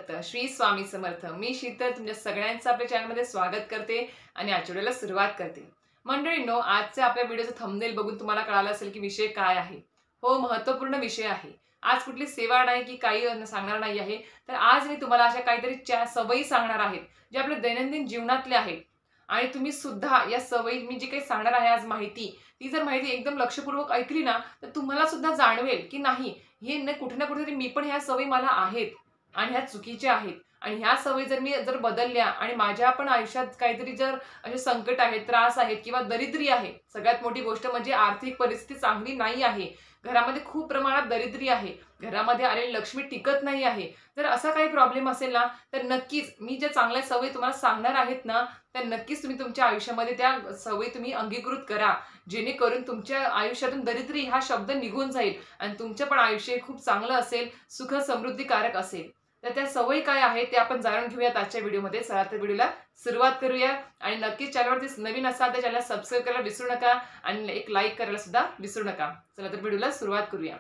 दत्त श्री स्वामी समर्थ। मी शीतल तुमच्या सगळ्यांचं आपल्या चॅनलमध्ये स्वागत करते आणि आजच्या व्हिडिओला सुरुवात करते। मंडळींनो, आजच्या आपल्या व्हिडिओचं थंबनेल बघून तुम्हाला कळालं असेल की विषय काय आहे। हो, महत्त्वपूर्ण विषय आहे। आज कुठली सेवा नाही की काही सांगणार नाही आहे, तर आज मी तुम्हाला अशा काहीतरी सवयी सांगणार आहे जे आपल्या दैनंदिन जीवनातले आहेत। आणि तुम्ही सुद्धा या सवयी मी जी काही सांगणार आहे आज माहिती, ती जर माहिती एकदम लक्षपूर्वक ऐकली ना, तर तुम्हाला सुद्धा जाणवेल की नाही, हे कुठे ना कुठेतरी मी पण ह्या सवयी मला आहेत आणि ह्या चुकीच्या आहेत। आणि ह्या सवयी जर मी बदलल्या आणि माझ्या पण आयुष्यात काहीतरी जर असे संकट आहेत, त्रास आहेत किंवा दरिद्री आहे, सगळ्यात मोठी गोष्ट म्हणजे आर्थिक परिस्थिती चांगली नाही आहे, घरामध्ये खूप प्रमाणात दरिद्री आहे, घरामध्ये आलेली लक्ष्मी टिकत नाही आहे, जर असा काही प्रॉब्लेम असेल ना, तर नक्कीच मी ज्या चांगल्या सवयी तुम्हाला सांगणार आहेत ना, तर नक्कीच तुम्ही तुमच्या आयुष्यामध्ये त्या सवयी तुम्ही अंगीकृत करा, जेणेकरून तुमच्या आयुष्यातून दरिद्री हा शब्द निघून जाईल आणि तुमचं पण आयुष्य खूप चांगलं असेल, सुख समृद्धीकारक असेल। तर त्या सवयी काय आहेत ते आपण जाणून घेऊयात आजच्या व्हिडिओमध्ये। चला तर व्हिडिओला सुरुवात करूया आणि नक्कीच चॅनलवरती नवीन असाल तर चॅनलला सबस्क्राइब करायला विसरू नका आणि एक लाईक करायला सुद्धा विसरू नका। चला तर व्हिडिओला सुरुवात करूया।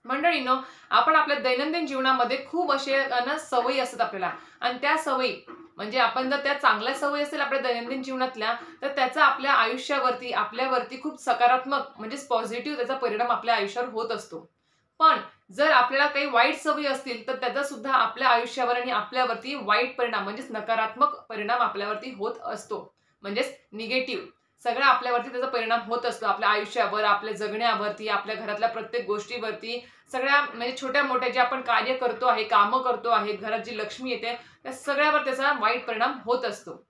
मंडळींनो, आपण आपल्या दैनंदिन जीवनामध्ये खूप असे सवयी असतात आपल्याला, आणि त्या सवयी म्हणजे आपण जर त्या चांगल्या सवयी असेल आपल्या दैनंदिन जीवनातल्या, तर त्याचा आपल्या आयुष्यावरती आपल्यावरती खूप सकारात्मक म्हणजे पॉझिटिव्ह त्याचा परिणाम आपल्या आयुष्यावर होत असतो। पण जर आपल्याला काही वाईट सवयी असतील तर त्याचा सुद्धा आपल्या आयुष्यावर आणि आपल्यावरती वाईट परिणाम म्हणजेच नकारात्मक परिणाम आपल्यावरती होत असतो, म्हणजेच निगेटिव्ह सगळं आपल्यावरती त्याचा परिणाम होत असतो, आपल्या आयुष्यावर, आपल्या जगण्यावरती, आपल्या घरातल्या प्रत्येक गोष्टीवरती, सगळ्या म्हणजे छोट्या मोठ्या जे आपण कार्य करतो आहे, कामं करतो आहे, घरात जी लक्ष्मी येते त्या सगळ्यावर त्याचा वाईट परिणाम होत असतो।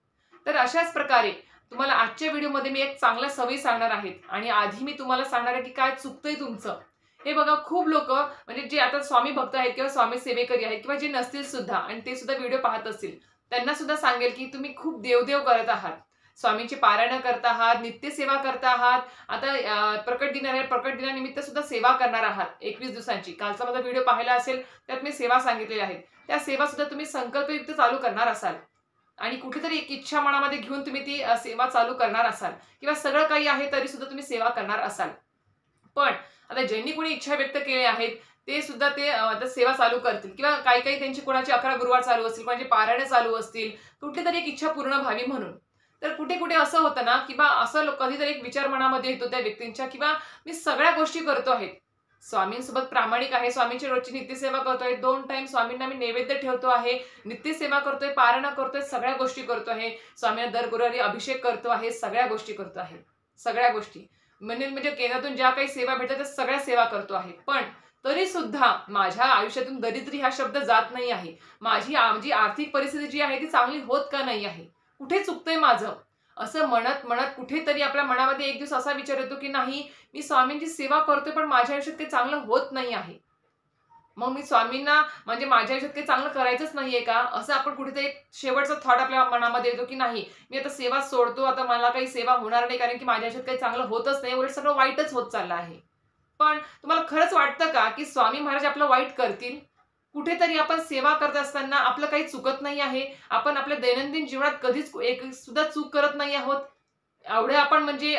तर अशाच प्रकारे तुम्हाला आजच्या व्हिडिओमध्ये मी एक चांगल्या सवयी सांगणार आहे आणि आधी मी तुम्हाला सांगणार आहे की काय चुकतंय तुमचं। हे बघा, खूप लोक म्हणजे जे आता स्वामी भक्त आहेत किंवा स्वामी सेवेकरी आहेत किंवा जे नसतील सुद्धा आणि ते सुद्धा व्हिडिओ पाहत असतील, त्यांना सुद्धा सांगेल की तुम्ही खूप देवदेव करत आहात, स्वामींची पारायण करत आहात, नित्यसेवा करत आहात, आता प्रकट दिन आहे, प्रकट दिनानिमित्त सुद्धा सेवा करणार आहात 21 दिवसांची। कालचा माझा व्हिडिओ पाहिला असेल, त्यात मी सेवा सांगितलेल्या आहेत, त्या सेवा सुद्धा तुम्ही संकल्पयुक्त चालू करणार असाल आणि कुठेतरी एक इच्छा मनामध्ये घेऊन तुम्ही ती सेवा चालू करणार असाल किंवा सगळं काही आहे तरी सुद्धा तुम्ही सेवा करणार असाल। पण आता ज्यांनी कोणी इच्छा व्यक्त केली आहेत ते सुद्धा ते आता सेवा चालू करतील किंवा काही काही त्यांची कोणाची 11 गुरुवार चालू असतील, कोणाची पारायण चालू असतील, कुठली तरी एक इच्छा पूर्ण व्हावी म्हणून। तर कुठे कुठे असं होतं ना की बा असं कधीतरी एक विचार मनामध्ये येतो त्या व्यक्तींच्या की बा मी सगळ्या गोष्टी करतो आहे, स्वामींसोबत प्रामाणिक आहे, स्वामींची रोजची नित्यसेवा करतोय, 2 टाइम स्वामींना मी नैवेद्य ठेवतो आहे, नित्यसेवा करतोय, पारायण करतोय, सगळ्या गोष्टी करतो आहे, स्वामींना दर गुरुवारी अभिषेक करतो आहे, सगळ्या गोष्टी करतो आहे, सगळ्या गोष्टी म्हणजे केंद्रातून ज्या काही सेवा भेटतात त्या सगळ्या सेवा करतो आहे। पण तरी सुद्धा माझ्या आयुष्यातून दरिद्री हा शब्द जात नाही आहे, माझी आर्थिक परिस्थिती जी आहे ती चांगली होत का नाही आहे, कुठे चुकतंय माझं, असं म्हणत म्हणत कुठेतरी आपल्या मनामध्ये एक दिवस असा विचार येतो की नाही, मी स्वामींची सेवा करतोय पण माझ्या आयुष्यात ते चांगलं होत नाही आहे, मग मी स्वामींना म्हणजे माझ्या आयुष्यात काही चांगलं करायचंच नाहीये का, असं आपण कुठेतरी एक शेवटचा थॉट आपल्या मनामध्ये येतो की नाही, मी आता सेवा सोडतो, आता मला काही सेवा होणार नाही कारण की माझ्या आयुष्यात काही चांगलं होतच नाही, उलट सगळं वाईटच होत चाललं आहे। पण तुम्हाला खरंच वाटतं का की स्वामी महाराज आपलं वाईट करतील? कुठेतरी आपण सेवा करत असताना आपलं काही चुकत नाही आहे, आपण आपल्या दैनंदिन जीवनात कधीच एक सुद्धा चूक करत नाही आहोत, एवढे आपण म्हणजे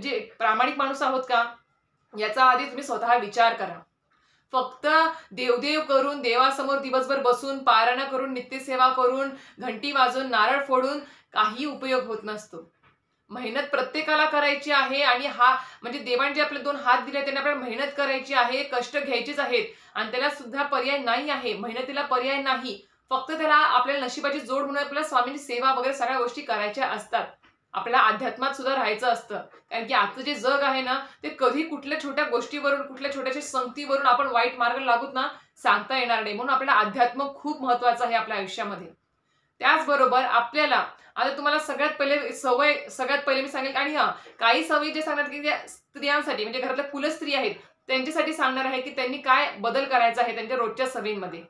जे प्रामाणिक माणूस आहोत का, याचा आधी तुम्ही स्वतः विचार करा। फक्त देवदेव करून, देवासमोर दिवसभर बसून, पारायण करून, नित्यसेवा करून, घंटी वाजवून, नारळ फोडून काही उपयोग होत नसतो। मेहनत प्रत्येकाला करायची आहे आणि हा म्हणजे देवाने जे आपले 2 हात दिले त्यांना आपल्याला मेहनत करायची आहे, कष्ट घ्यायचेच आहेत आणि त्याला सुद्धा पर्याय नाही आहे, मेहनतीला पर्याय नाही, फक्त त्याला आपल्याला नशिबाची जोड म्हणून आपल्याला स्वामींची सेवा वगैरे सगळ्या गोष्टी करायच्या असतात, आपल्याला अध्यात्मात सुद्धा राहायचं असतं। कारण की आजचं जे जग आहे ना, ते कधी कुठल्या छोट्या गोष्टीवरून, कुठल्या छोट्याशा संगतीवरून आपण वाईट मार्ग लागूत ना सांगता येणार नाही, म्हणून आपल्याला अध्यात्म खूप महत्त्वाचं आहे आपल्या आयुष्यामध्ये। त्याचबरोबर आपल्याला आता तुम्हाला सगळ्यात पहिले मी सांगेल, आणि काही सवयी जे सांगणार की स्त्रियांसाठी म्हणजे घरातल्या कुलस्त्री आहेत त्यांच्यासाठी सांगणार आहे की त्यांनी काय बदल करायचा आहे त्यांच्या रोजच्या सवयींमध्ये।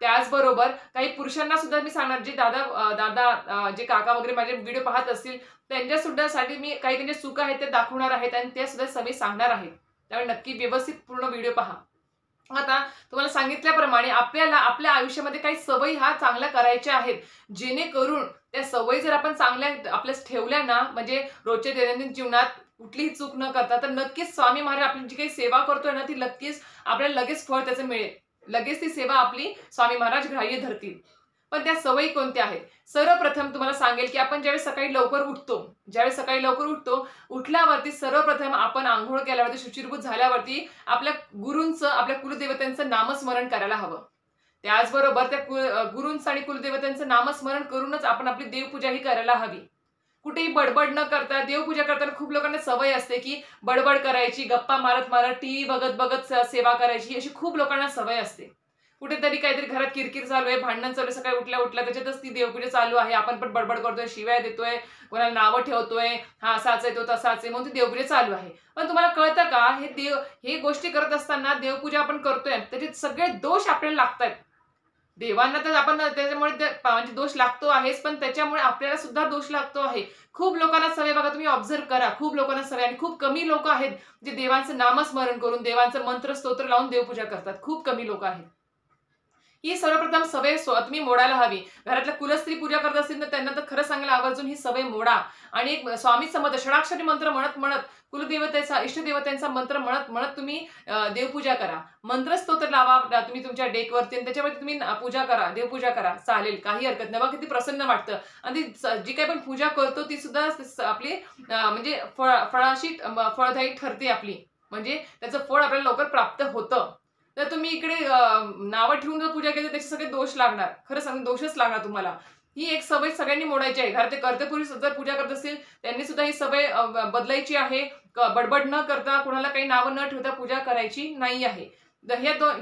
त्याचबरोबर काही पुरुषांना सुद्धा मी सांगणार, जे दादा जे काका वगैरे माझे व्हिडिओ पाहत असतील त्यांच्या सुद्धा साठी मी काही त्यांचे चूक आहेत ते दाखवणार आहेत आणि त्या सुद्धा सवयी सांगणार आहेत, त्यामुळे नक्की व्यवस्थित पूर्ण व्हिडिओ पहा। आता तुम्हाला सांगितल्याप्रमाणे आपल्याला आपल्या आयुष्यामध्ये काही सवयी ह्या चांगल्या करायच्या आहेत, जेणेकरून त्या सवयी जर आपण चांगल्या आपल्यास ठेवल्या ना, म्हणजे रोजच्या दैनंदिन जीवनात कुठलीही चूक न करता, तर नक्कीच स्वामी महाराज आपली जी काही सेवा करतोय ना ती नक्कीच आपल्याला लगेच फळ त्याचं मिळेल, लगेच ती सेवा आपली स्वामी महाराज ग्राह्य धरतील। पण त्या सवयी कोणत्या आहेत? सर्वप्रथम तुम्हाला सांगेल, की आपण ज्यावेळेस सकाळी लवकर उठतो, उठल्यावरती सर्वप्रथम आपण अंघोळ केल्यावरती, शुचिर्भूत झाल्यावरती आपल्या गुरूंचं, आपल्या कुलदेवतांचं नामस्मरण करायला हवं. त्याचबरोबर त्या गुरूंचं आणि कुलदेवतांचं नामस्मरण करूनच आपण आपली देवपूजाही करायला हवी. कुठेही बडबड न करता देवपूजा करताना खूप लोकांना सवय असते, की बडबड करायची, गप्पा मारत-मारत, टीव्ही बघत-बघत सेवा करायची, अशी खूप लोकांना सवय असते. कुठेतरी काहीतरी घरात किरकिर चालू आहे, भांडण चालू आहे, सकाळी उठल्या-उठल्या त्याच्यातच ती देवपूजा चालू आहे. आपण पण बडबड करतोय, शिव्या देतोय, कोणाला नावं ठेवतोय, हा असाच आहे, तो तसाच आहे, म्हणून ती देवपूजा चालू आहे. पण तुम्हाला कळतं का, हे गोष्टी करत असताना देवपूजा आपण करतोय, त्याचे सगळे दोष आपल्याला लागतायत. देवांना तर आपण त्याच्यामुळे म्हणजे दोष लागतो आहेच, पण त्याच्यामुळे आपल्याला सुद्धा दोष लागतो आहे. खूप लोकांना सवय बघा, तुम्ही ऑब्झर्व्ह करा. खूप लोकांना सवय आणि खूप कमी लोकं आहेत, जे देवांचं नामस्मरण करून, देवांचं मंत्र, स्तोत्र लावून देवपूजा करतात. खूप कमी लोकं आहेत. ही सर्वप्रथम सवय तुम्ही मोडायला हवी. घरातल्या कुलस्त्री पूजा करत असतील तर त्यांना तर खरं सांगायला आवर्जून ही सवय मोडा आणि एक स्वामी समर्थ षडाक्षरी मंत्र म्हणत कुलदेवतेचा, इष्टदेवतेचा मंत्र म्हणत तुम्ही देवपूजा करा. मंत्रस्तोत्र लावा तुम्ही तुमच्या डेकवरती आणि त्याच्यावरती तुम्ही पूजा करा, देवपूजा करा. चालेल, काही हरकत नाही. बघा किती प्रसन्न वाटतं आणि जी काही पण पूजा करतो ती सुद्धा आपली म्हणजे फळाशी फळदायी ठरते आपली. म्हणजे त्याचं फळ आपल्याला लवकर प्राप्त होतं. तर तुम्ही इकडे नावं ठेवून जर पूजा केली तर त्याचे सगळे दोष लागणार. खरं सांगू, दोषच लागणार तुम्हाला. ही एक सवय सगळ्यांनी मोडायची आहे. घरातले कर्तेपुरुष जर पूजा करत असतील, त्यांनी सुद्धा ही सवय बदलायची आहे. बडबड न करता, कुणाला काही नावं न ठेवता पूजा करायची नाही आहे.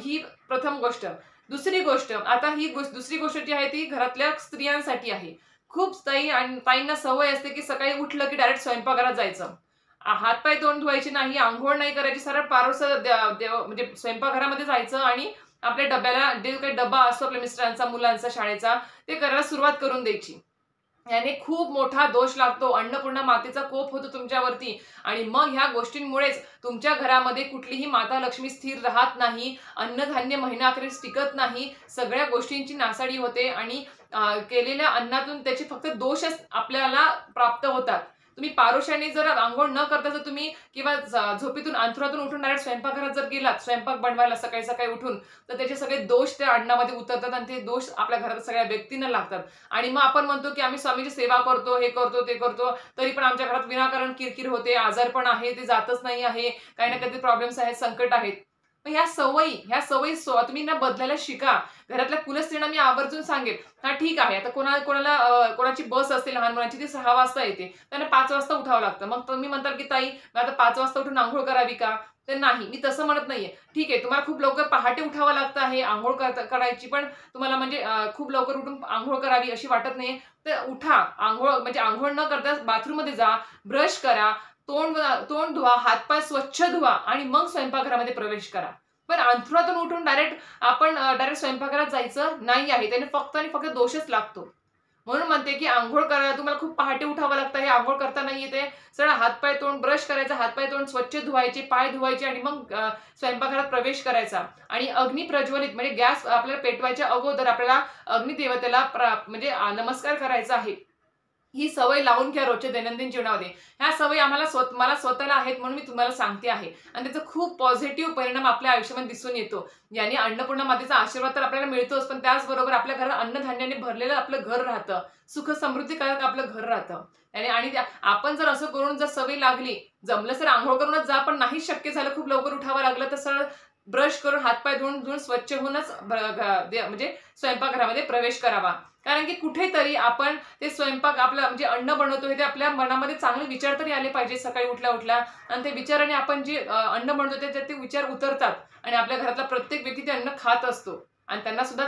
ही प्रथम गोष्ट. दुसरी गोष्ट, आता दुसरी गोष्ट जी आहे ती घरातल्या स्त्रियांसाठी आहे. खूप ताईंना सवय असते, की सकाळी उठलं की डायरेक्ट स्वयंपाकघरात जायचं. हातपाय तोंड धुवायचे नाही, अंघोळ नाही करायची, सरळ पारोसं म्हणजे स्वयंपाकघरामध्ये जायचं आणि आपल्या डब्याला जे काही डब्बा असतो आपल्या मिस्टरांचा, मुलांचा, शाळेचा, ते करायला सुरुवात करून द्यायची. याने खूप मोठा दोष लागतो. अन्नपूर्णा मातेचा कोप होतो तुमच्यावरती आणि मग ह्या गोष्टींमुळेच तुमच्या घरामध्ये कुठलीही माता लक्ष्मी स्थिर राहत नाही. अन्नधान्य महिनाअखेरीस टिकत नाही. सगळ्या गोष्टींची नासाडी होते आणि केलेल्या अन्नातून त्याचे फक्त दोषच आपल्याला प्राप्त होतात. तुम्ही पारोशाने जर अंघोळ न करता जर तुम्ही किंवा झोपेतून अंथरुणातून उठून डायरेक्ट स्वयंपाकघरात जर गेलात स्वयंपाक बनवायला सकाळी उठून, तर त्याचे सगळे दोष त्या अन्नामध्ये उतरतात आणि ते दोष आपल्या घरात सगळ्या व्यक्तींना लागतात. आणि मग आपण म्हणतो की आम्ही स्वामीची सेवा करतो, हे करतो, ते करतो, तरी पण आमच्या घरात विनाकारण किरकिर होते, आजारपण आहे, ते जातच नाही आहे, काही ना काही प्रॉब्लेम्स आहेत, संकट आहेत. मग ह्या सवयी तुम्ही ना बदलायला शिका. घरातल्या कुलस्त्रींना मी आवर्जून सांगेल, हा ठीक आहे, आता कोणाची बस असते लहान मुलांची, ती 6 वाजता येते, त्यांना 5 वाजता उठावं लागतं. मग तुम्ही म्हणताल की ताई मग आता 5 वाजता उठून अंघोळ करावी का? तर नाही, मी तसं म्हणत नाहीये. ठीक आहे, तुम्हाला खूप लवकर पहाटे उठावं लागतं आहे, अंघोळ करायची पण तुम्हाला म्हणजे खूप लवकर उठून अंघोळ करावी अशी वाटत नाहीये, तर उठा. अंघोळ न करता बाथरूममध्ये जा, ब्रश करा, तोंड धुवा, हातपाय स्वच्छ धुवा आणि मग स्वयंपाकघरामध्ये प्रवेश करा. पण अंथरुणातून उठून डायरेक्ट स्वयंपाकघरात जायचं नाही आहे. त्याने फक्त आणि फक्त दोषच लागतो. म्हणून म्हणते, की अंघोळ करायला तुम्हाला खूप पहाटे उठावं लागतं. हे अंघोळ करता नाही येते. सरळ हातपाय तोंड ब्रश करायचा, हातपाय तोंड स्वच्छ धुवायचे, पाय धुवायचे आणि मग स्वयंपाकघरात प्रवेश करायचा. आणि अग्नी प्रज्वलित म्हणजे गॅस आपल्याला पेटवायच्या अगोदर आपल्याला अग्निदेवतेला म्हणजे नमस्कार करायचा आहे. ही सवय लावून घ्या रोजच्या दैनंदिन जीवनामध्ये. ह्या सवयी मला स्वतःला आहेत म्हणून मी तुम्हाला सांगते आहे. आणि त्याचा खूप पॉझिटिव्ह परिणाम आपल्या आयुष्यामध्ये दिसून येतो. याने अन्नपूर्णा मातेचा आशीर्वाद तर आपल्याला मिळतोच, पण त्याचबरोबर आपल्या घरात अन्नधान्याने भरलेलं आपलं घर राहतं. सुख समृद्धीकारक आपलं घर राहतं. आणि आपण जर असं करून जर सवय लागली, जमलं तर अंघोळ करूनच जा, पण नाही शक्य झालं, खूप लवकर उठावं लागलं, तर सरळ ब्रश करून हातपाय धुवून स्वच्छ होऊनच म्हणजे स्वयंपाकघरामध्ये प्रवेश करावा. कारण की कुठेतरी आपण ते स्वयंपाक आपलं म्हणजे अन्न बनवतोय ते आपल्या मनामध्ये चांगले विचार तरी आले पाहिजे सकाळी उठल्या आणि ते विचाराने आपण जे अन्न बनवतो त्याच्यात ते विचार उतरतात आणि आपल्या घरातला प्रत्येक व्यक्ती ते अन्न खात असतो आणि त्यांना सुद्धा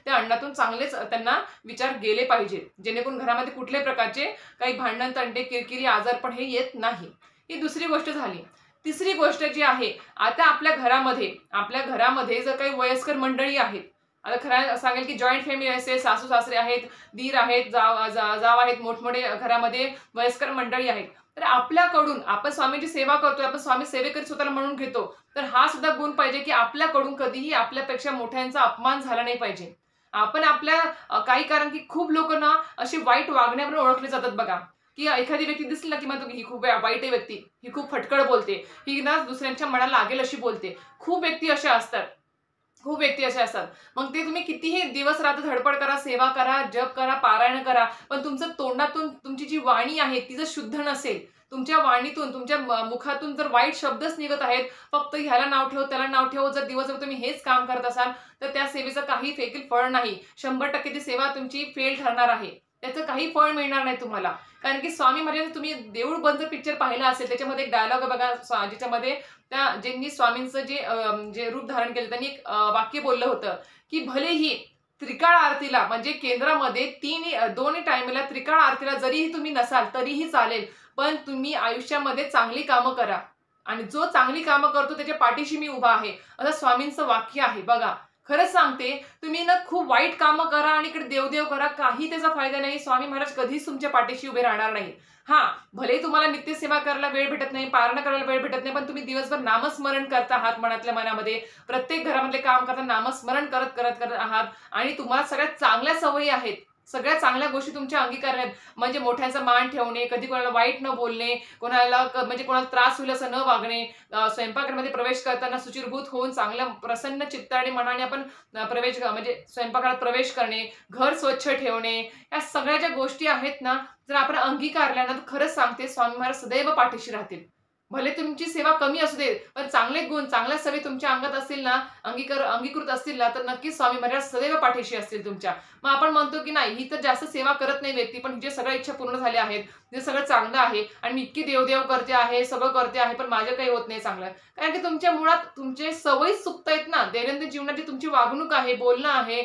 त्या अन्नातून चांगलेच त्यांना विचार गेले पाहिजे, जेणेकरून घरामध्ये कुठल्याही प्रकारचे काही भांडण, तंटे, किरकिरी, आजारपण हे येत नाही. ही दुसरी गोष्ट झाली. तिसरी गोष्ट जी आहे, आता आपल्या घरामध्ये जर काही वयस्कर मंडळी आहेत, आता खरं सांगेल की जॉईंट फॅमिली असते, सासू सासरे आहेत, दीर आहेत, जाव आहेत, मोठमोठे घरामध्ये वयस्कर मंडळी आहेत, तर आपण स्वामींची सेवा करतोय, आपण स्वामी सेवेकरी स्वतःला म्हणून घेतो, तर हा सुद्धा गुण पाहिजे की आपल्याकडून कधीही आपल्यापेक्षा मोठ्यांचा अपमान झाला नाही पाहिजे. आपण काही कारण की खूप लोक ना अशी वाईट वागण्यावरून ओळखले जातात बघा, की एखादी व्यक्ती दिसली ना की म्हणतो की ही खूप वाईट आहे व्यक्ती, ही खूप फटकळ बोलते, ही ना दुसऱ्यांच्या मनाला लागेल अशी बोलते. खूप व्यक्ती अशा असतात. खूप व्यक्ती असे असतात. मग ते तुम्ही कितीही दिवस रात्र धडपड करा, सेवा करा, जप करा, पारायण करा, पण तुमचं तोंडातून तुमची जी वाणी आहे ती जर शुद्ध नसेल, तुमच्या वाणीतून, तुमच्या मुखातून जर वाईट शब्दच निघत आहेत, फक्त ह्याला नाव ठेव, त्याला नाव ठेव, जर दिवसभर तुम्ही हेच काम करत असाल, तर त्या सेवेचं काही देखील फळ नाही. 100% ती सेवा तुमची फेल ठरणार आहे. त्याचं काही फळ मिळणार नाही तुम्हाला. कारण की स्वामी महाराजांनी तुम्ही देऊळ बंद पिक्चर पाहिला असेल, त्याच्यामध्ये एक डायलॉग आहे बघा, ज्याच्यामध्ये त्या ज्यांनी स्वामींचं जे रूप धारण केलं त्यांनी एक वाक्य बोललं होतं, की भलेही त्रिकाळ आरतीला म्हणजे केंद्रामध्ये दोन्ही टाइमला त्रिकाळ आरतीला जरीही तुम्ही नसाल तरीही चालेल, पण तुम्ही आयुष्यामध्ये चांगली कामं करा आणि जो चांगली कामं करतो त्याच्या पाठीशी मी उभा आहे, असं स्वामींचं वाक्य आहे बघा. खरंच सांगते, तुम्ही ना खूप वाईट कामं करा आणि इकडे देवदेव करा, काही त्याचा फायदा नाही. स्वामी महाराज कधीच तुमच्या पाठीशी उभे राहणार नाही. हां, भले तुम्हाला नित्यसेवा करायला वेळ भेटत नाही, पारणं करायला वेळ भेटत नाही, पण तुम्ही दिवसभर नामस्मरण करत आहात मनातल्या मनामध्ये. प्रत्येक घरामधले काम करताना नामस्मरण करत, करत, करत आहात आणि तुम्हाला सगळ्यात चांगल्या सवयी आहेत. सगळ्या चांगल्या गोष्टी तुमच्या अंगीकार आहेत. म्हणजे मोठ्यांचा मान ठेवणे, कधी कोणाला वाईट न बोलणे, म्हणजे कोणाला त्रास होईल असं न वागणे, स्वयंपाकघरामध्ये प्रवेश करताना शुचिर्भूत होऊन चांगल्या प्रसन्न चित्ताने मनाने आपण म्हणजे स्वयंपाकघरात प्रवेश करणे, घर स्वच्छ ठेवणे, या सगळ्या ज्या गोष्टी आहेत ना, जर आपण अंगीकारल्या ना, तर खरंच सांगते स्वामी महाराज सदैव पाठीशी राहतील. भले तुमची सेवा कमी असू दे, पण चांगले गुण, चांगल्या सवयी तुमच्या अंगात असतील ना, अंगीकृत असतील ना, तर नक्कीच स्वामी महाराज सदैव पाठीशी असतील तुमच्या. मग आपण म्हणतो की नाही, ही तर जास्त सेवा करत नाही व्यक्ती, पण जे सगळ्या इच्छा पूर्ण झाल्या आहेत, जे सगळं चांगलं आहे आणि मी इतकी देवदेव करते आहे, सगळं करते आहे, पण माझं काही होत नाही चांगलं. कारण की तुमच्या मुळात तुमचे सवयीच चुकतायत ना. दैनंदिन जीवनात जी तुमची वागणूक आहे, बोलणं आहे,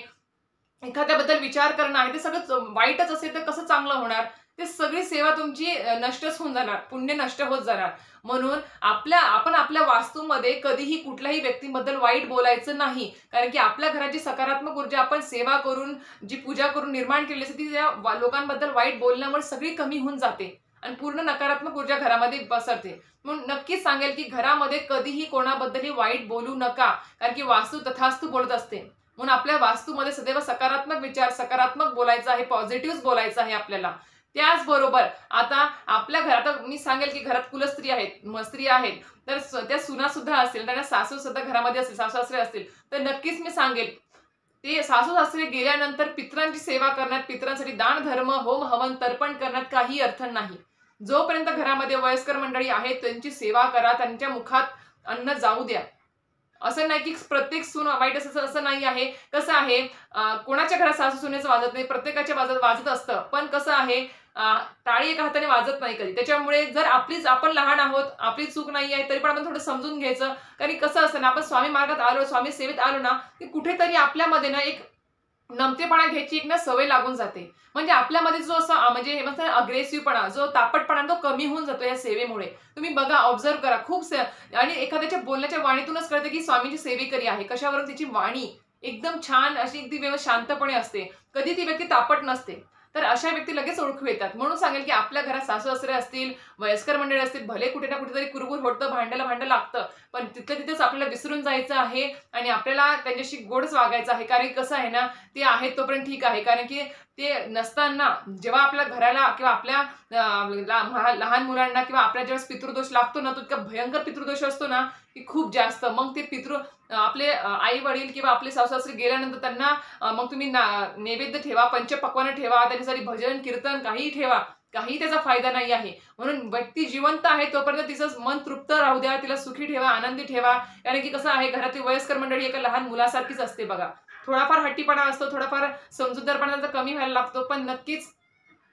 एखाद्याबद्दल विचार करणं आहे, ते सगळं वाईटच असेल तर कसं चांगलं होणार? ते सगळी सेवा तुमची नष्टच होऊन जाणार, पुण्य नष्ट होत जाणार. म्हणून आपण आपल्या वास्तूमध्ये कधीही कुठल्याही व्यक्तीबद्दल वाईट बोलायचं नाही. कारण की आपल्या घराची सकारात्मक ऊर्जा आपण सेवा करून, जी पूजा करून निर्माण केली असते, ती त्या लोकांबद्दल वाईट बोलण्यामुळे सगळी कमी होऊन जाते आणि पूर्ण नकारात्मक ऊर्जा घरामध्ये पसरते. म्हणून नक्कीच सांगेल की घरामध्ये कधीही कोणाबद्दलही वाईट बोलू नका. कारण की वास्तू तथास्तू बोलत असते. म्हणून आपल्या वास्तूमध्ये सदैव सकारात्मक विचार, सकारात्मक बोलायचं आहे, पॉझिटिव्ह बोलायचं आहे आपल्याला. त्याचबरोबर आता आपल्या घरात मी सांगेल की घरात कुलस्त्री आहेत, स्त्री आहेत, तर त्या सुना सुद्धा असतील, त्यांना सासू सुद्धा घरामध्ये असतील, सासू-सासरे असतील, तर नक्कीच मी सांगेल, ते सासू-सासरे गेल्यानंतर पितरांची सेवा करण्यात, पितरांसाठी दान, धर्म, होम, हवन, तर्पण करण्यात काही अर्थ नाही. जोपर्यंत घरामध्ये वयस्कर मंडळी आहेत, त्यांची सेवा करा, त्यांच्या मुखात अन्न जाऊ द्या. असं नाही की प्रत्येक सून वाईट असं नाही आहे. कसं आहे, कोणाच्या घरात सासू-सुनेचं वाजत नाही, प्रत्येकाच्या वाजत असतं. पण कसं आहे, टाळी एका हाताने वाजत नाही कधी. त्याच्यामुळे जर आपण लहान आहोत, आपली चूक नाही आहे, तरी पण आपण थोडं समजून घ्यायचं. कारण कसं असतं ना, आपण स्वामी मार्गात आलो, स्वामी सेवेत आलो ना, की कुठेतरी आपल्यामध्ये ना एक नमतेपणा घ्यायची एक ना सवय लागून जाते. म्हणजे आपल्यामध्ये जो असा म्हणजे हे म्हणतात अग्रेसिव्हपणा, जो तापटपणा तो कमी होऊन जातो या सेवेमुळे. तुम्ही बघा, ऑब्झर्व्ह करा आणि एखाद्याच्या बोलण्याच्या वाणीतूनच कळतं की स्वामींची सेवेकरी आहे. कशावरून? तिची वाणी एकदम छान अशी अगदी शांतपणे असते. कधी ती व्यक्ती तापट नसते. तर अशा व्यक्ती लगेच ओळखू येतात. म्हणून सांगेल की आपल्या घरात सासू-सासरे असतील, वयस्कर मंडळी असतील, भले कुठे ना कुठेतरी कुरबुर होतं, भांडं लागतं. पण तिथल्या तिथेच आपल्याला विसरून जायचं आहे आणि आपल्याला त्यांच्याशी गोडच वागायचं आहे. कारण कसं आहे ना, ते आहेत तोपर्यंत ठीक आहे. कारण की ते नसताना जेव्हा आपल्या घराला किंवा आपल्या लहान मुलांना किंवा आपल्या ज्यावेळेस पितृदोष लागतो ना, तो इतका भयंकर पितृदोष असतो ना, की खूप जास्त. मग ते आपले आई-वडील किंवा आपले सासू-सासरे गेल्यानंतर त्यांना मग तुम्ही नैवेद्य ठेवा, पंचपक्वान्न ठेवा, त्याच्यासाठी भजन, कीर्तन काहीही ठेवा. काही त्याचा फायदा नाही आहे. म्हणून व्यक्ती जिवंत आहे तोपर्यंत तिचं मन तृप्त राहू द्या, तिला सुखी ठेवा, आनंदी ठेवा. कारण की कसं आहे, घरातली वयस्कर मंडळी एका लहान मुलासारखीच असते बघा. थोडाफार हट्टीपणा असतो, थोडाफार समजूतदारपणा त्यांचा कमी व्हायला लागतो, पण नक्कीच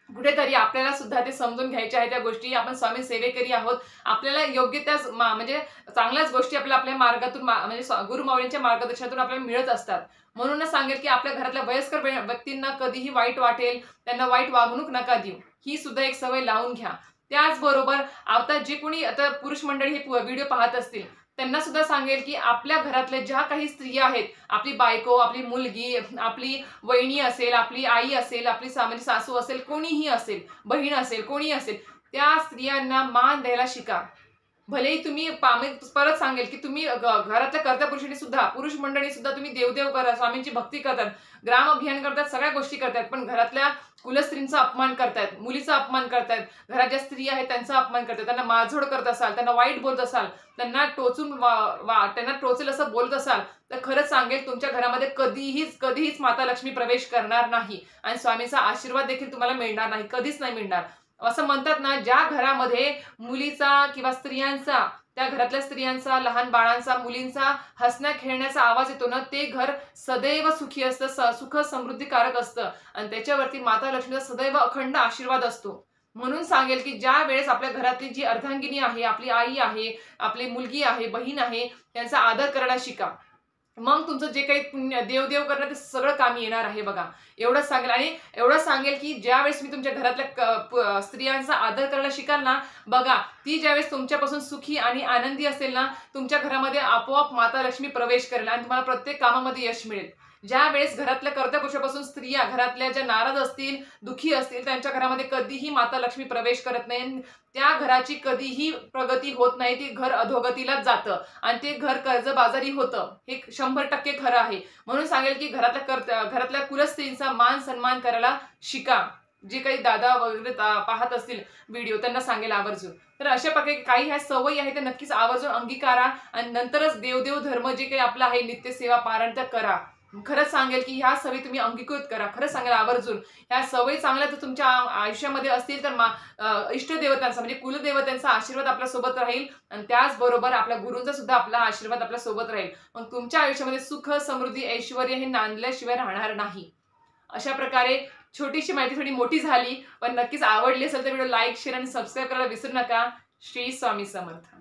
कुठेतरी आपल्याला सुद्धा ते समजून घ्यायच्या आहेत त्या गोष्टी. आपण स्वामी सेवेकरी आहोत. आपल्याला योग्य त्याच म्हणजे चांगल्याच गोष्टी आपल्या मार्गातून म्हणजे गुरुमाऊलींच्या मार्गदर्शनातून आपल्याला मिळत असतात. म्हणूनच सांगेल की आपल्या घरातल्या वयस्कर व्यक्तींना कधीही वाईट वाटेल, त्यांना वाईट वागणूक नका देऊ. ही सुद्धा एक सवय लावून घ्या. त्याचबरोबर आता जे कोणी आता पुरुष मंडळी हे व्हिडिओ पाहत असतील, त्यांना सुद्धा सांगेल की आपल्या घरातल्या ज्या काही स्त्रिया आहेत, आपली बायको, आपली मुलगी, आपली वहिनी असेल, आपली आई असेल, आपली म्हणजे सासू असेल, कोणीही असेल, बहीण असेल, कोणी असेल, त्या स्त्रियांना मान द्यायला शिका. भलेही तुम्ही मी परत सांगेल की तुम्ही घरातल्या कर्त्या पुरुषांनी सुद्धा, पुरुष मंडळी सुद्धा तुम्ही देवदेव करा, स्वामींची भक्ती करतात, ग्राम अभियान करतात, सगळ्या गोष्टी करतात, पण घरातल्या कुलस्त्रींचा अपमान करतायत, मुलीचा अपमान करतायत, घरात ज्या स्त्री आहेत त्यांचा अपमान करतायत, त्यांना मारझोड करत असाल, त्यांना वाईट बोलत असाल, त्यांना टोचून त्यांना टोचेल असं बोलत असाल, तर खरंच सांगेल तुमच्या घरामध्ये कधीच माता लक्ष्मी प्रवेश करणार नाही आणि स्वामीचा आशीर्वाद देखील तुम्हाला मिळणार नाही, कधीच नाही मिळणार. असं म्हणतात ना, ज्या घरामध्ये मुलीचा किंवा स्त्रियांचा, त्या घरातल्या स्त्रियांचा, लहान बाळांचा, मुलींचा हसण्या खेळण्याचा आवाज येतो ना, ते घर सदैव सुखी असतं, सुख समृद्धीकारक असतं आणि त्याच्यावरती माता लक्ष्मीचा सदैव अखंड आशीर्वाद असतो. म्हणून सांगेल की ज्या वेळेस आपल्या घरातली जी अर्धांगिनी आहे, आपली आई आहे, आपली मुलगी आहे, बहीण आहे, त्यांचा आदर करायला शिका. मग तुमचं जे काही पुण्य देवदेव करणं ते सगळं कामी येणार आहे बघा. एवढंच सांगेल आणि एवढंच सांगेल की ज्यावेळेस मी तुमच्या घरातल्या स्त्रियांचा आदर करायला शिकाल ना, बघा ती ज्यावेळेस तुमच्यापासून सुखी आणि आनंदी असेल ना, तुमच्या घरामध्ये आपोआप माता लक्ष्मी प्रवेश करेल आणि तुम्हाला प्रत्येक कामामध्ये यश मिळेल. ज्या वेळेस घरातल्या कर्त्या पुरुषापासून स्त्रिया घरातल्या ज्या नाराज असतील, दुःखी असतील, त्यांच्या घरामध्ये कधीही माता लक्ष्मी प्रवेश करत नाही, त्या घराची कधीही प्रगती होत नाही, ते घर अधोगतीलाच जातं आणि ते घर कर्जबाजारी होतं. हे 100% खरं आहे. म्हणून सांगेल की घरातल्या कुलस्त्रींचा मान सन्मान करायला शिका. जे काही दादा वगैरे पाहत असतील व्हिडिओ, त्यांना सांगेल आवर्जून. तर अशा प्रकारे काही ह्या सवयी आहेत त्या नक्कीच आवर्जून अंगीकारा आणि नंतरच देवदेव धर्म जे काही आपला आहे नित्यसेवा पारायण त्या करा. खरंच सांगेल की ह्या सवयी तुम्ही अंगीकृत करा. खरंच सांगेल आवर्जून ह्या सवयी चांगल्या जर तुमच्या आयुष्यामध्ये असतील तर इष्टदेवतांचा म्हणजे कुलदेवतांचा आशीर्वाद आपल्या सोबत राहील आणि त्याचबरोबर आपल्या गुरूंचा सुद्धा आपला आशीर्वाद आपल्या सोबत राहील. मग तुमच्या आयुष्यामध्ये सुख, समृद्धी, ऐश्वर्य हे नांदल्याशिवाय राहणार नाही. अशा प्रकारे छोटीशी माहिती थोडी मोठी झाली, पण नक्कीच आवडली असेल तर व्हिडिओ लाईक, शेअर आणि सबस्क्राईब करायला विसरू नका. श्री स्वामी समर्थ.